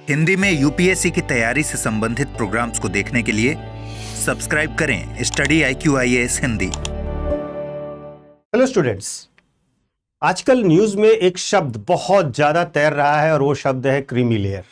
हिंदी में यूपीएससी की तैयारी से संबंधित प्रोग्राम्स को देखने के लिए सब्सक्राइब करें study IQIAS Hindi. Hello students, आजकल न्यूज में एक शब्द बहुत ज्यादा तैर रहा है और वो शब्द है क्रीमी लेयर।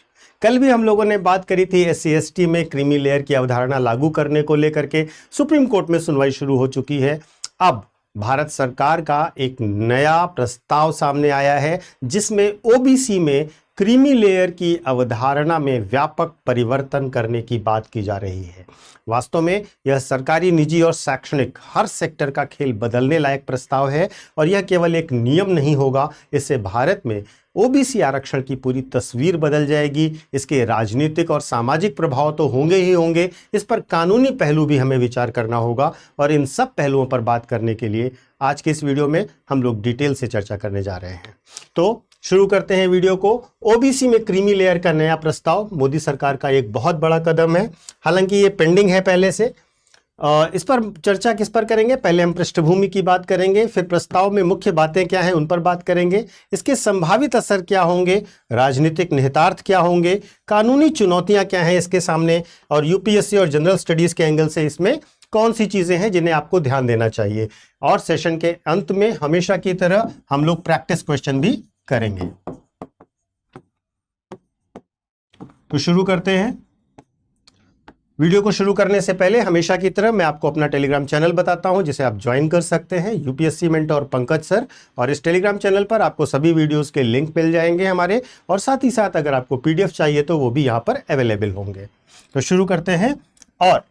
कल भी हम लोगों ने बात करी थी SC/ST में क्रीमी लेयर की अवधारणा लागू करने को लेकर के सुप्रीम कोर्ट में सुनवाई शुरू हो चुकी है। अब भारत सरकार का एक नया प्रस्ताव सामने आया है जिसमें OBC में क्रीमी लेयर की अवधारणा में व्यापक परिवर्तन करने की बात की जा रही है। वास्तव में यह सरकारी, निजी और शैक्षणिक हर सेक्टर का खेल बदलने लायक प्रस्ताव है और यह केवल एक नियम नहीं होगा, इससे भारत में OBC आरक्षण की पूरी तस्वीर बदल जाएगी। इसके राजनीतिक और सामाजिक प्रभाव तो होंगे ही होंगे, इस पर कानूनी पहलू भी हमें विचार करना होगा और इन सब पहलुओं पर बात करने के लिए आज के इस वीडियो में हम लोग डिटेल से चर्चा करने जा रहे हैं। तो शुरू करते हैं वीडियो को। OBC में क्रीमी लेयर का नया प्रस्ताव मोदी सरकार का एक बहुत बड़ा कदम है। हालांकि ये पेंडिंग है पहले से। इस पर चर्चा किस पर करेंगे? पहले हम पृष्ठभूमि की बात करेंगे, फिर प्रस्ताव में मुख्य बातें क्या हैं उन पर बात करेंगे, इसके संभावित असर क्या होंगे, राजनीतिक निहितार्थ क्या होंगे, कानूनी चुनौतियां क्या हैं इसके सामने, और UPSC और जनरल स्टडीज के एंगल से इसमें कौन सी चीजें हैं जिन्हें आपको ध्यान देना चाहिए। और सेशन के अंत में हमेशा की तरह हम लोग प्रैक्टिस क्वेश्चन भी करेंगे। तो शुरू करते हैं। वीडियो को शुरू करने से पहले हमेशा की तरह मैं आपको अपना टेलीग्राम चैनल बताता हूं जिसे आप ज्वाइन कर सकते हैं, UPSC मेंटर पंकज सर। और इस टेलीग्राम चैनल पर आपको सभी वीडियोस के लिंक मिल जाएंगे हमारे, और साथ ही साथ अगर आपको PDF चाहिए तो वो भी यहां पर अवेलेबल होंगे। तो शुरू करते हैं और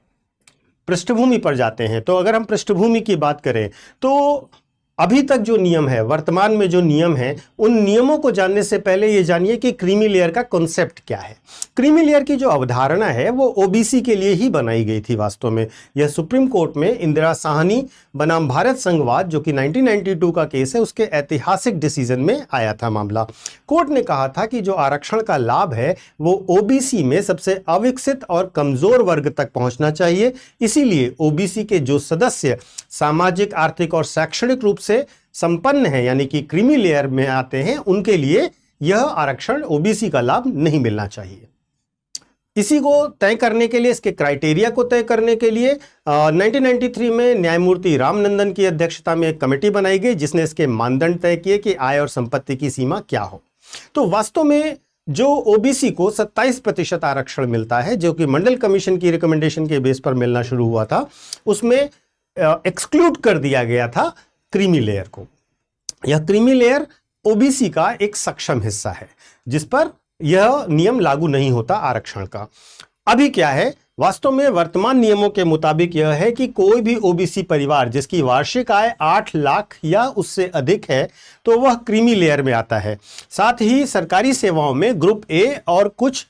पृष्ठभूमि पर जाते हैं। तो अगर हम पृष्ठभूमि की बात करें तो अभी तक जो नियम है, वर्तमान में जो नियम है, उन नियमों को जानने से पहले ये जानिए कि क्रीमी लेयर का कॉन्सेप्ट क्या है। क्रीमी लेयर की जो अवधारणा है वो OBC के लिए ही बनाई गई थी। वास्तव में यह सुप्रीम कोर्ट में इंदिरा साहनी बनाम भारत संघवाद, जो कि 1992 का केस है, उसके ऐतिहासिक डिसीजन में आया था मामला। कोर्ट ने कहा था कि जो आरक्षण का लाभ है वो OBC में सबसे अविकसित और कमजोर वर्ग तक पहुंचना चाहिए। इसीलिए OBC के जो सदस्य सामाजिक, आर्थिक और शैक्षणिक रूप से संपन्न है, यानी कि क्रीमी लेयर में आते हैं, उनके लिए यह आरक्षण OBC का लाभ नहीं मिलना चाहिए। इसी को तय करने के लिए, इसके क्राइटेरिया को तय करने के लिए 1993 में न्यायमूर्ति रामनंदन की अध्यक्षता में एक कमेटी बनाई गई जिसने इसके मानदंड तय किए कि आय और संपत्ति की सीमा क्या हो। तो वास्तव में जो OBC को 27% आरक्षण मिलता है, जो कि मंडल कमीशन की रिकमेंडेशन के बेस पर मिलना शुरू हुआ था, उसमें एक्सक्लूड कर दिया गया था क्रीमी लेयर को। यह क्रीमी लेयर OBC का एक सक्षम हिस्सा है जिस पर यह नियम लागू नहीं होता आरक्षण का। अभी क्या है, वास्तव में वर्तमान नियमों के मुताबिक यह है कि कोई भी OBC परिवार जिसकी वार्षिक आय 8 लाख या उससे अधिक है तो वह क्रीमी लेयर में आता है। साथ ही सरकारी सेवाओं में ग्रुप A और कुछ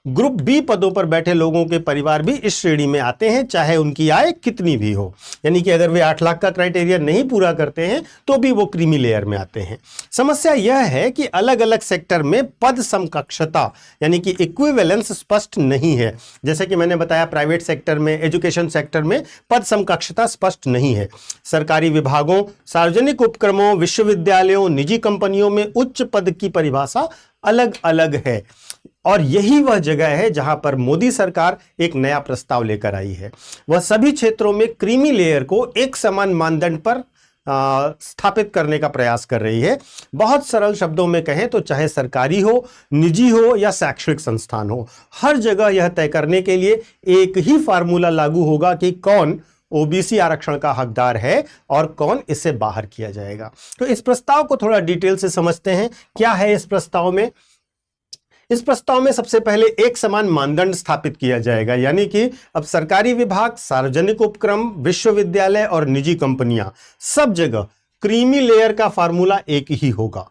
ग्रुप B पदों पर बैठे लोगों के परिवार भी इस श्रेणी में आते हैं, चाहे उनकी आय कितनी भी हो। यानी कि अगर वे 8 लाख का क्राइटेरिया नहीं पूरा करते हैं तो भी वो क्रीमी लेयर में आते हैं। समस्या यह है कि अलग अलग सेक्टर में पद समकक्षता यानी कि इक्विवेलेंस स्पष्ट नहीं है। जैसे कि मैंने बताया, प्राइवेट सेक्टर में, एजुकेशन सेक्टर में पद समकक्षता स्पष्ट नहीं है। सरकारी विभागों, सार्वजनिक उपक्रमों, विश्वविद्यालयों, निजी कंपनियों में उच्च पद की परिभाषा अलग अलग है। और यही वह जगह है जहां पर मोदी सरकार एक नया प्रस्ताव लेकर आई है। वह सभी क्षेत्रों में क्रीमी लेयर को एक समान मानदंड पर स्थापित करने का प्रयास कर रही है। बहुत सरल शब्दों में कहें तो चाहे सरकारी हो, निजी हो या शैक्षणिक संस्थान हो, हर जगह यह तय करने के लिए एक ही फार्मूला लागू होगा कि कौन OBC आरक्षण का हकदार है और कौन इससे बाहर किया जाएगा। तो इस प्रस्ताव को थोड़ा डिटेल से समझते हैं। क्या है इस प्रस्ताव में? इस प्रस्ताव में सबसे पहले एक समान मानदंड स्थापित किया जाएगा, यानी कि अब सरकारी विभाग, सार्वजनिक उपक्रम, विश्वविद्यालय और निजी कंपनियां, सब जगह क्रीमी लेयर का फार्मूला एक ही होगा।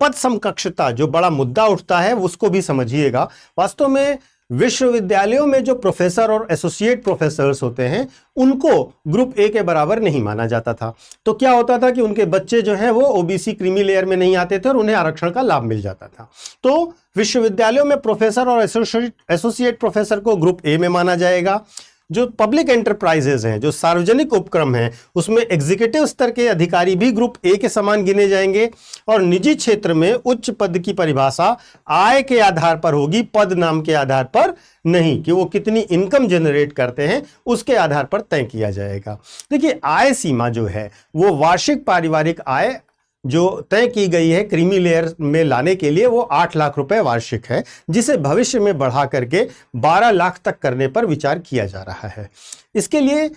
पद समकक्षता जो बड़ा मुद्दा उठता है उसको भी समझिएगा। वास्तव में विश्वविद्यालयों में जो प्रोफेसर और एसोसिएट प्रोफेसर्स होते हैं उनको ग्रुप A के बराबर नहीं माना जाता था। तो क्या होता था कि उनके बच्चे जो हैं वो OBC क्रीमी लेयर में नहीं आते थे और उन्हें आरक्षण का लाभ मिल जाता था। तो विश्वविद्यालयों में प्रोफेसर और एसोसिएट प्रोफेसर को ग्रुप A में माना जाएगा। जो पब्लिक एंटरप्राइजेज हैं, जो सार्वजनिक उपक्रम हैं, उसमें एग्जीक्यूटिव स्तर के अधिकारी भी ग्रुप ए के समान गिने जाएंगे। और निजी क्षेत्र में उच्च पद की परिभाषा आय के आधार पर होगी, पद नाम के आधार पर नहीं, कि वो कितनी इनकम जनरेट करते हैं उसके आधार पर तय किया जाएगा। देखिए, आय सीमा जो है वो वार्षिक पारिवारिक आय जो तय की गई है क्रीमी लेयर में लाने के लिए, वो 8 लाख रुपए वार्षिक है, जिसे भविष्य में बढ़ा करके 12 लाख तक करने पर विचार किया जा रहा है। इसके लिए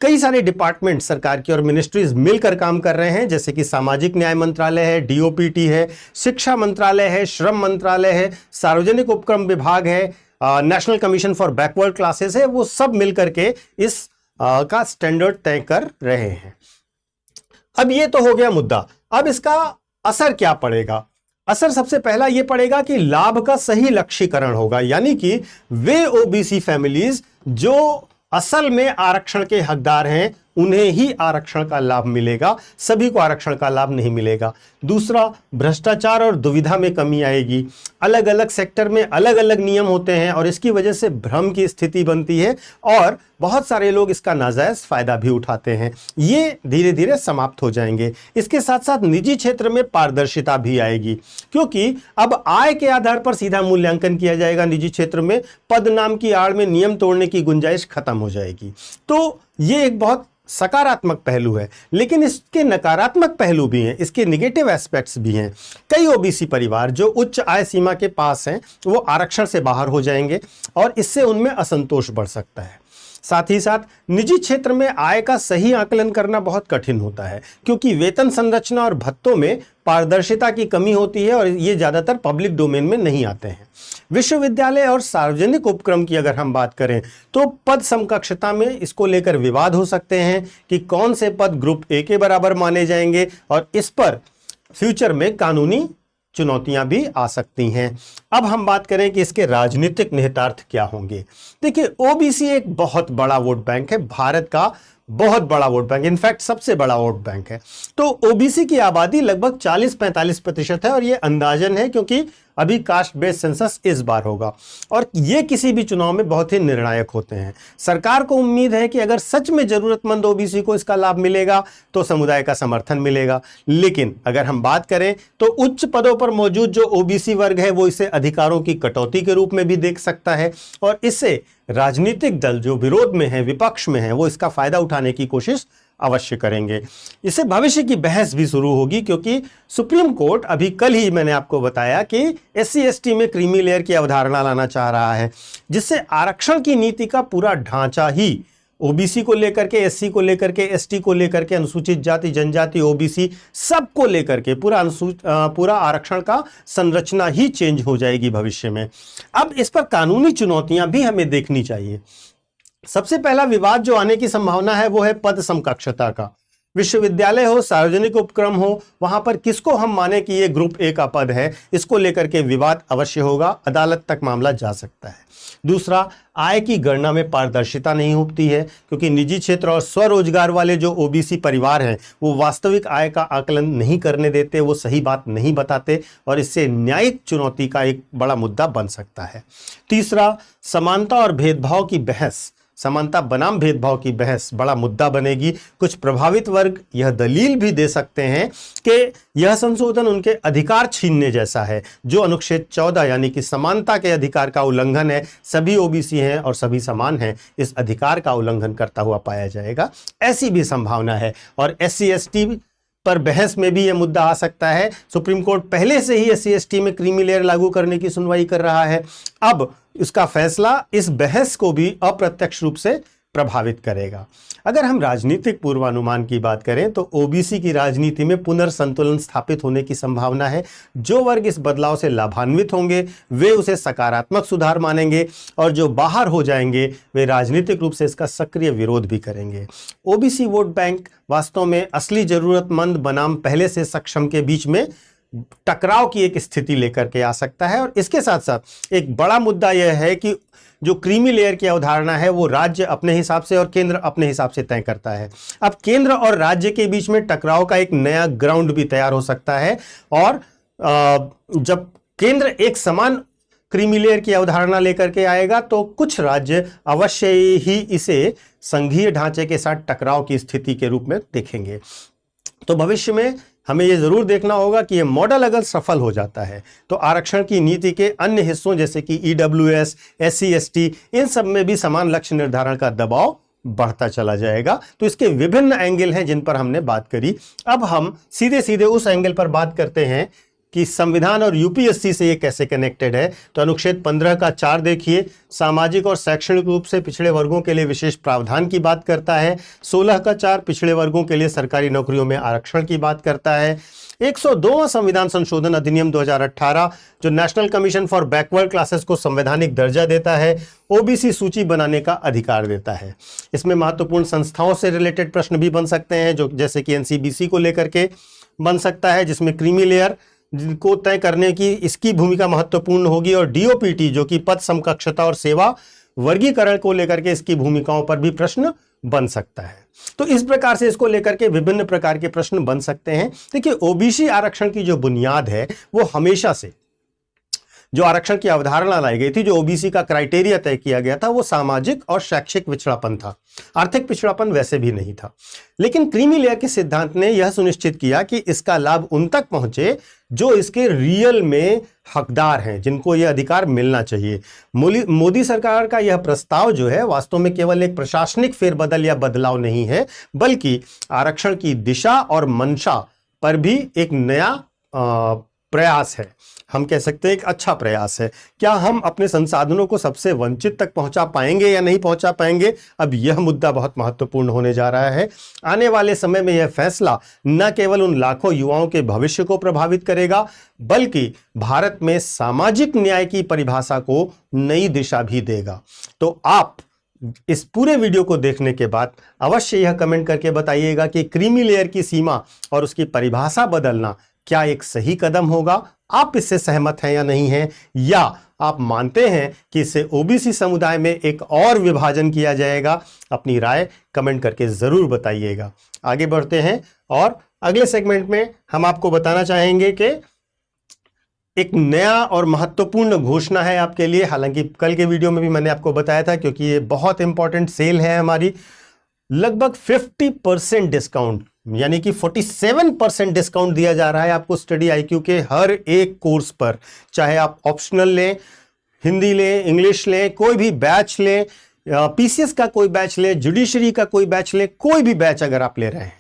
कई सारे डिपार्टमेंट सरकार की और मिनिस्ट्रीज मिलकर काम कर रहे हैं, जैसे कि सामाजिक न्याय मंत्रालय है, डीओपीटी है, शिक्षा मंत्रालय है, श्रम मंत्रालय है, सार्वजनिक उपक्रम विभाग है, national commission for backward classes है। वो सब मिलकर के इस का स्टैंडर्ड तय कर रहे हैं। अब ये तो हो गया मुद्दा। अब इसका असर क्या पड़ेगा? असर सबसे पहला ये पड़ेगा कि लाभ का सही लक्ष्यीकरण होगा, यानी कि वे ओबीसी फैमिलीज जो असल में आरक्षण के हकदार हैं उन्हें ही आरक्षण का लाभ मिलेगा, सभी को आरक्षण का लाभ नहीं मिलेगा। दूसरा, भ्रष्टाचार और दुविधा में कमी आएगी। अलग अलग सेक्टर में अलग अलग नियम होते हैं और इसकी वजह से भ्रम की स्थिति बनती है और बहुत सारे लोग इसका नाजायज फायदा भी उठाते हैं। ये धीरे धीरे समाप्त हो जाएंगे। इसके साथ साथ निजी क्षेत्र में पारदर्शिता भी आएगी, क्योंकि अब आय के आधार पर सीधा मूल्यांकन किया जाएगा निजी क्षेत्र में। पद नाम की आड़ में नियम तोड़ने की गुंजाइश खत्म हो जाएगी। तो ये एक बहुत सकारात्मक पहलू है, लेकिन इसके नकारात्मक पहलू भी हैं, इसके नेगेटिव एस्पेक्ट्स भी हैं। कई ओबीसी परिवार जो उच्च आय सीमा के पास हैं वो आरक्षण से बाहर हो जाएंगे और इससे उनमें असंतोष बढ़ सकता है। साथ ही साथ निजी क्षेत्र में आय का सही आकलन करना बहुत कठिन होता है, क्योंकि वेतन संरचना और भत्तों में पारदर्शिता की कमी होती है और ये ज्यादातर पब्लिक डोमेन में नहीं आते हैं। विश्वविद्यालय और सार्वजनिक उपक्रम की अगर हम बात करें तो पद समकक्षता में इसको लेकर विवाद हो सकते हैं कि कौन से पद ग्रुप ए के बराबर माने जाएंगे, और इस पर फ्यूचर में कानूनी चुनौतियां भी आ सकती हैं। अब हम बात करें कि इसके राजनीतिक निहितार्थ क्या होंगे। देखिए, ओबीसी एक बहुत बड़ा वोट बैंक है, भारत का बहुत बड़ा वोट बैंक, इनफैक्ट सबसे बड़ा वोट बैंक है। तो ओबीसी की आबादी लगभग 40-45% है और ये अंदाजन है, क्योंकि अभी कास्ट बेस्ड सेंसस इस बार होगा और ये किसी भी चुनाव में बहुत ही निर्णायक होते हैं। सरकार को उम्मीद है कि अगर सच में जरूरतमंद ओबीसी को इसका लाभ मिलेगा तो समुदाय का समर्थन मिलेगा। लेकिन अगर हम बात करें तो उच्च पदों पर मौजूद जो ओबीसी वर्ग है वो इसे अधिकारों की कटौती के रूप में भी देख सकता है और इससे राजनीतिक दल जो विरोध में है, विपक्ष में है, वो इसका फायदा उठाने की कोशिश अवश्य करेंगे। इससे भविष्य की बहस भी शुरू होगी, क्योंकि सुप्रीम कोर्ट अभी कल ही मैंने आपको बताया कि SC/ST में क्रीमी लेयर की अवधारणा लाना चाह रहा है, जिससे आरक्षण की नीति का पूरा ढांचा ही ओबीसी को लेकर के, SC को लेकर के, ST को लेकर के, अनुसूचित जाति जनजाति, ओबीसी सबको लेकर के पूरा आरक्षण का संरचना ही चेंज हो जाएगी भविष्य में। अब इस पर कानूनी चुनौतियां भी हमें देखनी चाहिए। सबसे पहला विवाद जो आने की संभावना है वो है पद समकक्षता का। विश्वविद्यालय हो, सार्वजनिक उपक्रम हो, वहां पर किसको हम माने कि ये ग्रुप ए का पद है, इसको लेकर के विवाद अवश्य होगा, अदालत तक मामला जा सकता है। दूसरा, आय की गणना में पारदर्शिता नहीं होती है, क्योंकि निजी क्षेत्र और स्वरोजगार वाले जो ओबीसी परिवार हैं वो वास्तविक आय का आकलन नहीं करने देते, वो सही बात नहीं बताते और इससे न्यायिक चुनौती का एक बड़ा मुद्दा बन सकता है। तीसरा, समानता और भेदभाव की बहस, समानता बनाम भेदभाव की बहस बड़ा मुद्दा बनेगी। कुछ प्रभावित वर्ग यह दलील भी दे सकते हैं कि यह संशोधन उनके अधिकार छीनने जैसा है, जो अनुच्छेद 14 यानी कि समानता के अधिकार का उल्लंघन है। सभी ओबीसी हैं और सभी समान हैं, इस अधिकार का उल्लंघन करता हुआ पाया जाएगा, ऐसी भी संभावना है। और SC/ST पर बहस में भी यह मुद्दा आ सकता है। सुप्रीम कोर्ट पहले से ही SC/ST में क्रीमी लेयर लागू करने की सुनवाई कर रहा है। अब इसका फैसला इस बहस को भी अप्रत्यक्ष रूप से प्रभावित करेगा। अगर हम राजनीतिक पूर्वानुमान की बात करें तो ओबीसी की राजनीति में पुनर्संतुलन स्थापित होने की संभावना है। जो वर्ग इस बदलाव से लाभान्वित होंगे वे उसे सकारात्मक सुधार मानेंगे और जो बाहर हो जाएंगे वे राजनीतिक रूप से इसका सक्रिय विरोध भी करेंगे। ओबीसी वोट बैंक वास्तव में असली जरूरतमंद बनाम पहले से सक्षम के बीच में टकराव की एक स्थिति लेकर के आ सकता है। और इसके साथ साथ एक बड़ा मुद्दा यह है कि जो क्रीमी लेयर की अवधारणा है वो राज्य अपने हिसाब से और केंद्र अपने हिसाब से तय करता है। अब केंद्र और राज्य के बीच में टकराव का एक नया ग्राउंड भी तैयार हो सकता है और जब केंद्र एक समान क्रीमी लेयर की अवधारणा लेकर के आएगा, तो कुछ राज्य अवश्य ही इसे संघीय ढांचे के साथ टकराव की स्थिति के रूप में देखेंगे। तो भविष्य में हमें यह जरूर देखना होगा कि यह मॉडल अगर सफल हो जाता है तो आरक्षण की नीति के अन्य हिस्सों जैसे कि ईडब्ल्यूएस, SC, ST, इन सब में भी समान लक्ष्य निर्धारण का दबाव बढ़ता चला जाएगा। तो इसके विभिन्न एंगल हैं जिन पर हमने बात करी। अब हम सीधे सीधे उस एंगल पर बात करते हैं कि संविधान और यूपीएससी से ये कैसे कनेक्टेड है। तो अनुच्छेद 15 का 4 देखिए, सामाजिक और शैक्षणिक रूप से पिछड़े वर्गों के लिए विशेष प्रावधान की बात करता है। 16 का 4 पिछड़े वर्गों के लिए सरकारी नौकरियों में आरक्षण की बात करता है। 102वां संविधान संशोधन अधिनियम 2018 जो national commission for backward classes को संवैधानिक दर्जा देता है, ओबीसी सूची बनाने का अधिकार देता है। इसमें महत्वपूर्ण संस्थाओं से रिलेटेड प्रश्न भी बन सकते हैं, जो जैसे कि एनसीबीसी को लेकर के बन सकता है, जिसमें क्रीमी लेयर को तय करने की इसकी भूमिका महत्वपूर्ण होगी, और डीओपीटी जो कि पद समकक्षता और सेवा वर्गीकरण को लेकर के इसकी भूमिकाओं पर भी प्रश्न बन सकता है। तो इस प्रकार से इसको लेकर के विभिन्न प्रकार के प्रश्न बन सकते हैं। देखिए, ओबीसी आरक्षण की जो बुनियाद है वो हमेशा से जो आरक्षण की अवधारणा लाई गई थी, जो ओबीसी का क्राइटेरिया तय किया गया था, वो सामाजिक और शैक्षिक पिछड़ापन था। आर्थिक पिछड़ापन वैसे भी नहीं था। लेकिन क्रीमी लेयर के सिद्धांत ने यह सुनिश्चित किया कि इसका लाभ उन तक पहुंचे जो इसके रियल में हकदार हैं, जिनको यह अधिकार मिलना चाहिए। मोदी सरकार का यह प्रस्ताव जो है वास्तव में केवल एक प्रशासनिक फेरबदल या बदलाव नहीं है, बल्कि आरक्षण की दिशा और मंशा पर भी एक नया प्रयास है। हम कह सकते हैं एक अच्छा प्रयास है। क्या हम अपने संसाधनों को सबसे वंचित तक पहुंचा पाएंगे या नहीं पहुंचा पाएंगे, अब यह मुद्दा बहुत महत्वपूर्ण होने जा रहा है। आने वाले समय में यह फैसला न केवल उन लाखों युवाओं के भविष्य को प्रभावित करेगा, बल्कि भारत में सामाजिक न्याय की परिभाषा को नई दिशा भी देगा। तो आप इस पूरे वीडियो को देखने के बाद अवश्य यह कमेंट करके बताइएगा कि क्रीमी लेयर की सीमा और उसकी परिभाषा बदलना क्या एक सही कदम होगा। आप इससे सहमत हैं या नहीं हैं, या आप मानते हैं कि इससे ओबीसी समुदाय में एक और विभाजन किया जाएगा। अपनी राय कमेंट करके जरूर बताइएगा। आगे बढ़ते हैं और अगले सेगमेंट में हम आपको बताना चाहेंगे कि एक नया और महत्वपूर्ण घोषणा है आपके लिए। हालांकि कल के वीडियो में भी मैंने आपको बताया था, क्योंकि ये बहुत इंपॉर्टेंट सेल है हमारी। लगभग 50% डिस्काउंट, यानी कि 47% डिस्काउंट दिया जा रहा है आपको स्टडी IQ के हर एक कोर्स पर। चाहे आप ऑप्शनल लें, हिंदी लें, इंग्लिश लें, कोई भी बैच लें, PCS का कोई बैच लें, जुडिशरी का कोई बैच लें, कोई भी बैच अगर आप ले रहे हैं,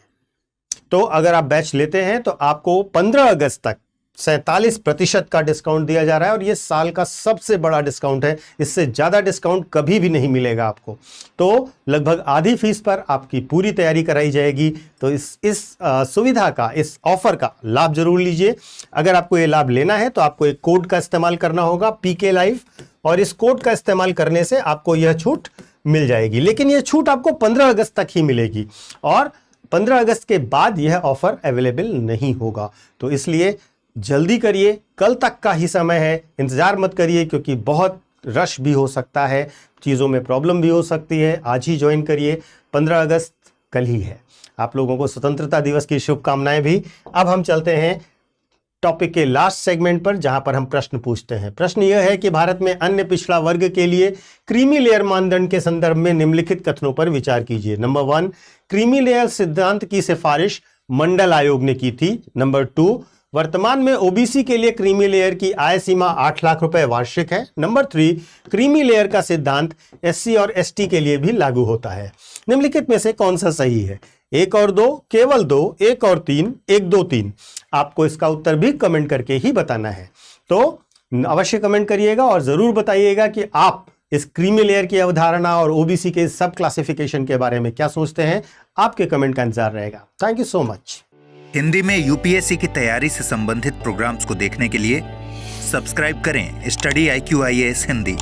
तो अगर आप बैच लेते हैं तो आपको 15 अगस्त तक 47% का डिस्काउंट दिया जा रहा है, और यह साल का सबसे बड़ा डिस्काउंट है। इससे ज्यादा डिस्काउंट कभी भी नहीं मिलेगा आपको। तो लगभग आधी फीस पर आपकी पूरी तैयारी कराई जाएगी। तो इस सुविधा का, इस ऑफर का लाभ जरूर लीजिए। अगर आपको ये लाभ लेना है तो आपको एक कोड का इस्तेमाल करना होगा, PK Life, और इस कोड का इस्तेमाल करने से आपको यह छूट मिल जाएगी। लेकिन यह छूट आपको 15 अगस्त तक ही मिलेगी, और 15 अगस्त के बाद यह ऑफर अवेलेबल नहीं होगा। तो इसलिए जल्दी करिए, कल तक का ही समय है, इंतजार मत करिए, क्योंकि बहुत रश भी हो सकता है, चीज़ों में प्रॉब्लम भी हो सकती है। आज ही ज्वाइन करिए, 15 अगस्त कल ही है। आप लोगों को स्वतंत्रता दिवस की शुभकामनाएं भी। अब हम चलते हैं टॉपिक के लास्ट सेगमेंट पर, जहां पर हम प्रश्न पूछते हैं। प्रश्न यह है कि भारत में अन्य पिछड़ा वर्ग के लिए क्रीमी लेयर मानदंड के संदर्भ में निम्नलिखित कथनों पर विचार कीजिए। नंबर 1, क्रीमी लेयर सिद्धांत की सिफारिश मंडल आयोग ने की थी। नंबर 2, वर्तमान में ओबीसी के लिए क्रीमी लेयर की आय सीमा 8 लाख रुपए वार्षिक है। नंबर 3, क्रीमी लेयर का सिद्धांत SC और ST के लिए भी लागू होता है। निम्नलिखित में से कौन सा सही है? 1 और 2, केवल 2, 1 और 3, 1, 2, 3। आपको इसका उत्तर भी कमेंट करके ही बताना है। तो अवश्य कमेंट करिएगा और जरूर बताइएगा कि आप इस क्रीमी लेयर की अवधारणा और ओबीसी के सब क्लासिफिकेशन के बारे में क्या सोचते हैं। आपके कमेंट का इंतजार रहेगा। Thank you so much. Hindi में यूपीएससी की तैयारी से संबंधित प्रोग्राम्स को देखने के लिए सब्सक्राइब करें स्टडी IQ IAS हिंदी।